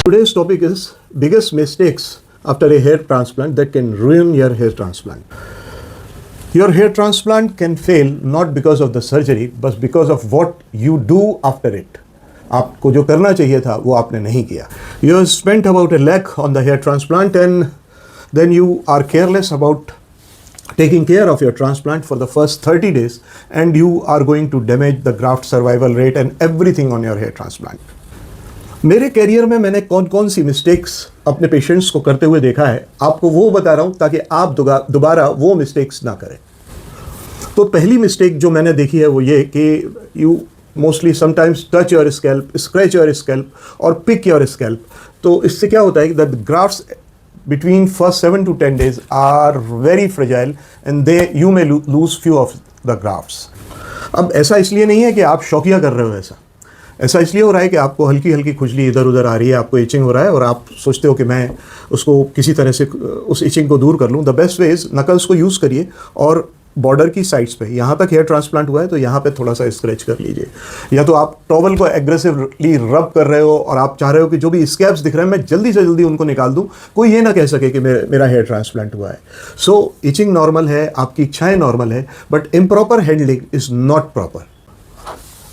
Today's topic is biggest mistakes after a hair transplant that can ruin your hair transplant. Your hair transplant can fail not because of the surgery but because of what you do after it. आपको जो करना चाहिए था वो आपने नहीं किया. You have spent about $1 lakh on the hair transplant and then you are careless about taking care of your transplant for the first 30 days and you are going to damage the graft survival rate and everything on your hair transplant. मेरे career में मैंने कौन कौन सी mistakes अपने patients को करते हुए देखा है, आपको वो बता रहा हूँ ताकि आप दोबारा वो मिस्टेक्स ना करें. तो पहली मिस्टेक जो मैंने देखी है वो ये कि you mostly sometimes touch your scalp, scratch your scalp और पिक योर स्कैल्प. तो इससे क्या होता है कि the grafts between first 7 to 10 days are very fragile and you may lose few of the grafts. अब ऐसा इसलिए नहीं है कि आप शौकिया कर रहे हो, ऐसा इसलिए हो रहा है कि आपको हल्की हल्की खुजली इधर उधर आ रही है, आपको इचिंग हो रहा है और आप सोचते हो कि मैं उसको किसी तरह से उस इचिंग को दूर कर लूँ. The best way is knuckles को यूज़ करिए और बॉर्डर की साइड्स पे, यहाँ तक हेयर ट्रांसप्लांट हुआ है तो यहाँ पे थोड़ा सा स्क्रैच कर लीजिए, या तो आप टॉवल को एग्रेसिवली रब कर रहे हो और आप चाह रहे हो कि जो भी स्कैब्स दिख रहे हैं मैं जल्दी से जल्दी उनको निकाल दूँ, कोई ये ना कह सके कि मेरा हेयर ट्रांसप्लांट हुआ है. सो इचिंग नॉर्मल है, आपकी इच्छाएं नॉर्मल है, but improper handling is not proper.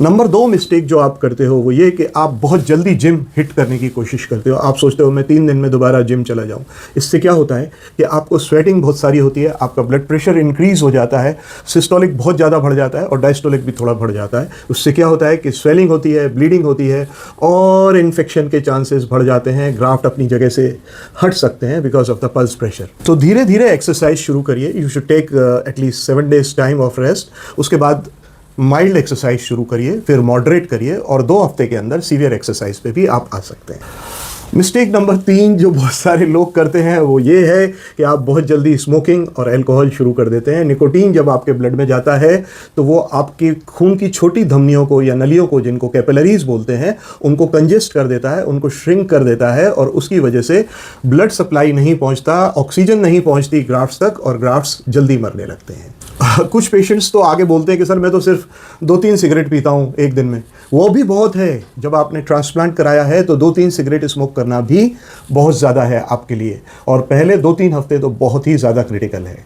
Number 2 mistake जो आप करते हो वो ये कि आप बहुत जल्दी जिम हिट करने की कोशिश करते हो. आप सोचते हो मैं 3 दिन में दोबारा जिम चला जाऊं. इससे क्या होता है कि आपको स्वेटिंग बहुत सारी होती है, आपका ब्लड प्रेशर इंक्रीज हो जाता है, सिस्टोलिक बहुत ज़्यादा बढ़ जाता है और डायस्टोलिक भी थोड़ा बढ़ जाता है. उससे क्या होता है कि स्वेलिंग होती है, ब्लीडिंग होती है और इन्फेक्शन के चांसेस बढ़ जाते हैं. ग्राफ्ट अपनी जगह से हट सकते हैं because of the pulse pressure. तो धीरे धीरे एक्सरसाइज शुरू करिए. You should take at least 7 days time off rest. उसके बाद माइल्ड एक्सरसाइज शुरू करिए, फिर मॉडरेट करिए और 2 हफ्ते के अंदर सीवियर एक्सरसाइज पे भी आप आ सकते हैं. मिस्टेक नंबर 3 जो बहुत सारे लोग करते हैं वो ये है कि आप बहुत जल्दी स्मोकिंग और अल्कोहल शुरू कर देते हैं. निकोटीन जब आपके ब्लड में जाता है तो वो आपके खून की छोटी धमनियों को या नलियों को, जिनको कैपिलरीज बोलते हैं, उनको कंजेस्ट कर देता है, उनको श्रिंक कर देता है और उसकी वजह से ब्लड सप्लाई नहीं पहुंचता, ऑक्सीजन नहीं पहुंचती ग्राफ्ट्स तक और ग्राफ्ट्स जल्दी मरने लगते हैं. कुछ पेशेंट्स तो आगे बोलते हैं कि सर मैं तो सिर्फ 2-3 सिगरेट पीता हूँ एक दिन में. वो भी बहुत है. जब आपने ट्रांसप्लांट कराया है तो 2-3 सिगरेट स्मोक करना भी बहुत ज़्यादा है आपके लिए और पहले 2-3 हफ्ते तो बहुत ही ज़्यादा क्रिटिकल है.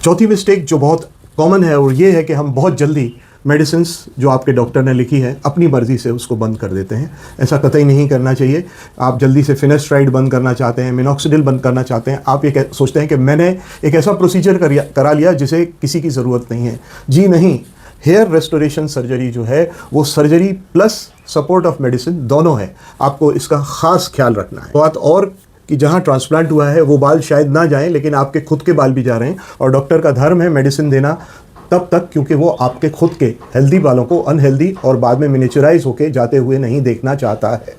चौथी मिस्टेक जो बहुत कॉमन है और ये है कि हम बहुत जल्दी मेडिसिन्स जो आपके डॉक्टर ने लिखी है अपनी मर्ज़ी से उसको बंद कर देते हैं. ऐसा कतई नहीं करना चाहिए. आप जल्दी से फिनेस्ट्राइड बंद करना चाहते हैं, मिनॉक्सिडिल बंद करना चाहते हैं, आप ये सोचते हैं कि मैंने एक ऐसा प्रोसीजर करा लिया जिसे किसी की ज़रूरत नहीं है. जी नहीं. हेयर रेस्टोरेशन सर्जरी जो है वो surgery plus support of medicine दोनों है. आपको इसका ख़ास ख्याल रखना है. बात और कि जहाँ ट्रांसप्लांट हुआ है वो बाल शायद ना जाएं लेकिन आपके खुद के बाल भी जा रहे हैं और डॉक्टर का धर्म है मेडिसिन देना तब तक क्योंकि वो आपके खुद के हेल्दी बालों को अनहेल्दी और बाद में मिनिचराइज होके जाते हुए नहीं देखना चाहता है.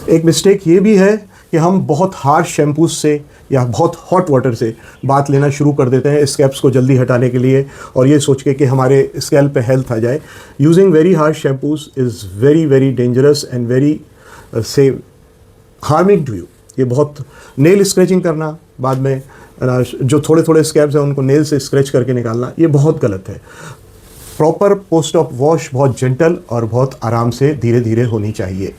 एक मिस्टेक ये भी है कि हम बहुत हार्श शैम्पूज से या बहुत हॉट वाटर से बात लेना शुरू कर देते हैं स्कैल्प्स को जल्दी हटाने के लिए और ये सोच के कि हमारे स्कैल्प पे हेल्थ आ जाए. Using very harsh shampoos is very very dangerous and very से हार्मिंग टू यू. ये बहुत नेल स्क्रैचिंग करना, बाद में जो थोड़े थोड़े स्कैब्स हैं उनको नेल से स्क्रैच करके निकालना, ये बहुत गलत है. प्रॉपर पोस्ट ऑफ वॉश बहुत जेंटल और बहुत आराम से धीरे धीरे होनी चाहिए.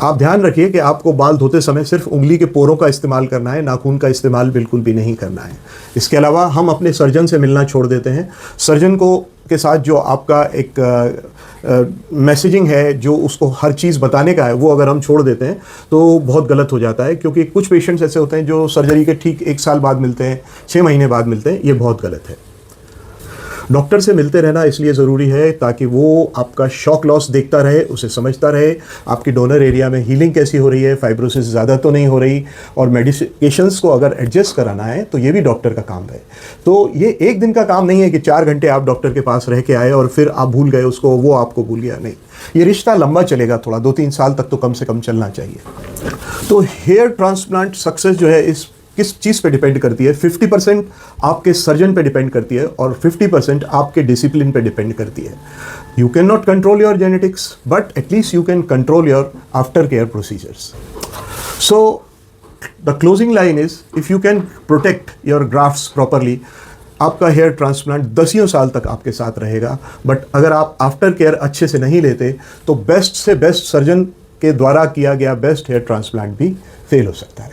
आप ध्यान रखिए कि आपको बाल धोते समय सिर्फ उंगली के पोरों का इस्तेमाल करना है, नाखून का इस्तेमाल बिल्कुल भी नहीं करना है. इसके अलावा हम अपने सर्जन से मिलना छोड़ देते हैं. सर्जन को के साथ जो आपका एक मैसेजिंग है, जो उसको हर चीज़ बताने का है, वो अगर हम छोड़ देते हैं तो बहुत गलत हो जाता है. क्योंकि कुछ पेशेंट्स ऐसे होते हैं जो सर्जरी के ठीक 1 साल बाद मिलते हैं, 6 महीने बाद मिलते हैं. ये बहुत गलत है. डॉक्टर से मिलते रहना इसलिए ज़रूरी है ताकि वो आपका शॉक लॉस देखता रहे, उसे समझता रहे, आपकी डोनर एरिया में हीलिंग कैसी हो रही है, फाइब्रोसिस ज़्यादा तो नहीं हो रही, और मेडिकेशंस को अगर एडजस्ट कराना है तो ये भी डॉक्टर का काम है. तो ये एक दिन का काम नहीं है कि 4 घंटे आप डॉक्टर के पास रह के आए और फिर आप भूल गए उसको, वो आपको भूल गया. नहीं, ये रिश्ता लंबा चलेगा, थोड़ा 2-3 साल तक तो कम से कम चलना चाहिए. तो हेयर ट्रांसप्लांट सक्सेस जो है इस किस चीज़ पे डिपेंड करती है? 50% आपके सर्जन पे डिपेंड करती है और 50% आपके डिसिप्लिन पे डिपेंड करती है. You can not control your genetics but at least you can control your after care procedures. So the closing line is, if you can protect your grafts properly, आपका hair transplant 10 साल तक आपके साथ रहेगा. But अगर आप आफ्टर केयर अच्छे से नहीं लेते तो बेस्ट से बेस्ट सर्जन के द्वारा किया गया बेस्ट हेयर ट्रांसप्लांट भी फेल हो सकता है।